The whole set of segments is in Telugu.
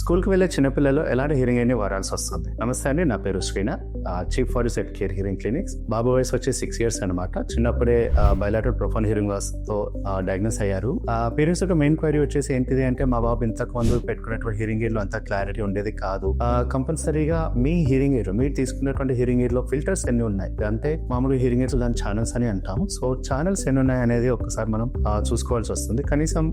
స్కూల్కి వెళ్ళే చిన్నపిల్లలు ఎలాంటి హియరింగ్ అయినా వాడాల్సి వస్తుంది. నమస్తే అండి, నా పేరు Srinath, chief for set care hearing clinics. బాబు వయసు వచ్చి 6 years అనమాట. చిన్నప్పుడే బయలాటరల్ ప్రొఫౌండ్ హియరింగ్ లాస్ తో డయాగ్నోస్ అయ్యారు. పేరెంట్స్ యొక్క మెయిన్ క్వైరీ వచ్చేసి ఏంటిది అంటే, మా బాబు ఇంతకు ముందు పెట్టుకున్నటువంటి హియరింగ్ ఎయిడ్ లో అంత క్లారిటీ ఉండేది కాదు. కంపల్సరీగా మీ హియరింగ్ ఎయిడ్, మీరు తీసుకున్నటువంటి హియరింగ్ ఎయిడ్ లో ఫిల్టర్స్ ఎన్ని ఉన్నాయి అంటే, మామూలు హియరింగ్ ఎయిడ్స్ దాని ఛానల్స్ అని అంటాము. సో ఛానల్స్ ఎన్ని ఉన్నాయి అనేది ఒకసారి మనం చూసుకోవాల్సి వస్తుంది. కనీసం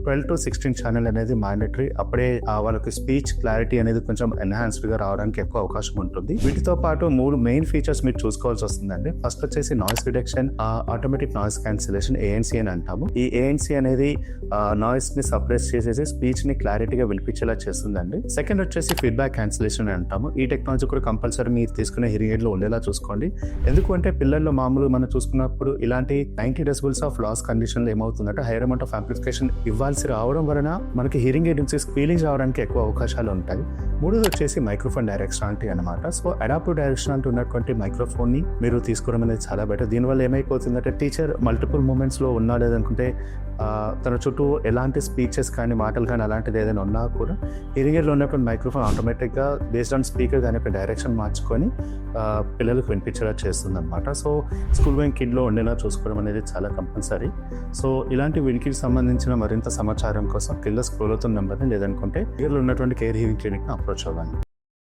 12 to 16 ఛానల్ అనేది మ్యాండేటరీ. అప్పుడే వాళ్ళకి స్పీచ్ క్లారిటీ అనేది కొంచెం ఎన్హాన్స్డ్ గా రావడానికి ఎక్కువ అవకాశం ఉంటుంది. వీటితో పాటు 3 మెయిన్ ఫీచర్స్ మీరు చూసుకోవాల్సి వస్తుందండి. ఫస్ట్ వచ్చేసి noise reduction, automatic noise cancellation, ANC అని అంటాము. ఈ ANC అనేది నాయిస్ ని సప్రెస్ చేసేసి స్పీచ్ ని క్లారిటీగా వినిపించేలా చేస్తుందండి. సెకండ్ వచ్చేసి ఫీడ్బ్యాక్ క్యాన్సిలేషన్ అని అంటాము. ఈ టెక్నాలజీ కూడా కంపల్సరీ మీరు తీసుకునే హియరింగ్ ఎయిడ్ లో ఉండేలా చూసుకోండి. ఎందుకంటే పిల్లల్లో మామూలు మనం చూసుకున్నప్పుడు ఇలాంటి 90 decibels ఆఫ్ లాస్ కండిషన్ లో ఏమవుతుందంటే, హైయర్ అమౌంట్ ఆఫ్ యాంప్లిఫికేషన్ ఇవ్వాల్సి రావడం వలన మనకి హియరింగ్ ఎయిడ్ నుంచి స్క్వీలింగ్ రావడానికి ఎక్కువ అవకాశాలు ఉంటాయి. మూడోది వచ్చేసి మైక్రోఫోన్ డైరెక్షనాలిటీ అనమాట. సో అడాప్టివ్ డైరెక్షనాలిటీ ఉన్నటువంటి మైక్రోఫోన్ ని మీరు తీసుకోవడం అనేది చాలా బెటర్. దీనివల్ల ఏమైపోతుందంటే, టీచర్ మల్టిపుల్ మూమెంట్స్ లో ఉన్నా లేదనుకుంటే తన చుట్టూ ఎలాంటి స్పీచెస్ కానీ మాటలు కానీ అలాంటిది ఏదైనా ఉన్నా కూడా హియరింగ్ ఎయిడ్ లో ఉన్నటువంటి మైక్రోఫోన్ ఆటోమేటిక్ గా బేస్డ్ ఆన్ స్పీకర్ దాని యొక్క డైరెక్షన్ మార్చుకొని పిల్లలకు వినిపించేలా చేస్తుంది అనమాట. సో స్కూల్ గోయింగ్ కిడ్ లో ఉండేలా చూసుకోవడం అనేది చాలా కంపల్సరీ. సో ఇలాంటి వినికిడికి సంబంధించిన మరింత సమాచారం కోసం కింద స్క్రోల్ అవుతున్న నెంబర్ని, లేదనుకుంటే దగ్గరలో ఉన్నటువంటి కేర్ హియరింగ్ క్లినిక్ ని అప్రోచ్ అవ్వండి.